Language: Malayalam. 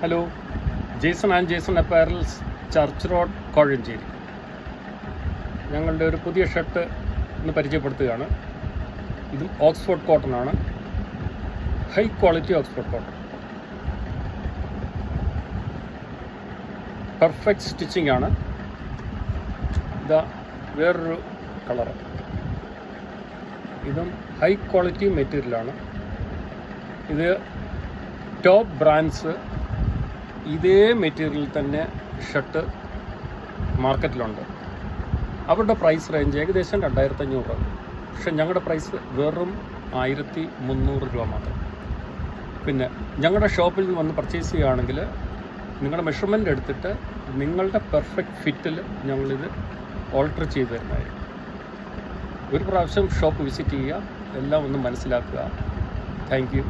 Hello, Jaison and Jaison apparels, church road, Kozhencherry. ഞങ്ങളുടെ ഒരു പുതിയ ഷർട്ട് ഇന്ന് പരിചയപ്പെടുത്തുകയാണ്. ഇതും ഓക്സ്ഫോർഡ് കോട്ടൺ ആണ്, high quality Oxford cotton. Perfect stitching ആണ്. ഇതാ വേറൊരു കളറ്. ഇതും ഹൈ ക്വാളിറ്റി മെറ്റീരിയലാണ്. ഇത് ടോപ്പ് ബ്രാൻഡ്സ് ഇതേ മെറ്റീരിയൽ തന്നെ ഷർട്ട് മാർക്കറ്റിലുണ്ട്. അവരുടെ പ്രൈസ് റേഞ്ച് ഏകദേശം 2500. പക്ഷെ ഞങ്ങളുടെ പ്രൈസ് വെറും 1300 രൂപ മാത്രം. പിന്നെ ഞങ്ങളുടെ ഷോപ്പിൽ നിന്ന് വന്ന് പർച്ചേസ് ചെയ്യുകയാണെങ്കിൽ നിങ്ങളുടെ മെഷർമെൻ്റ് എടുത്തിട്ട് നിങ്ങളുടെ പെർഫെക്റ്റ് ഫിറ്റിൽ ഞങ്ങളിത് ഓൾട്ടർ ചെയ്ത് തരുന്നതായിരിക്കും. ഒരു പ്രാവശ്യം ഷോപ്പ് വിസിറ്റ് ചെയ്യുക, എല്ലാം ഒന്ന് മനസ്സിലാക്കുക. Thank you.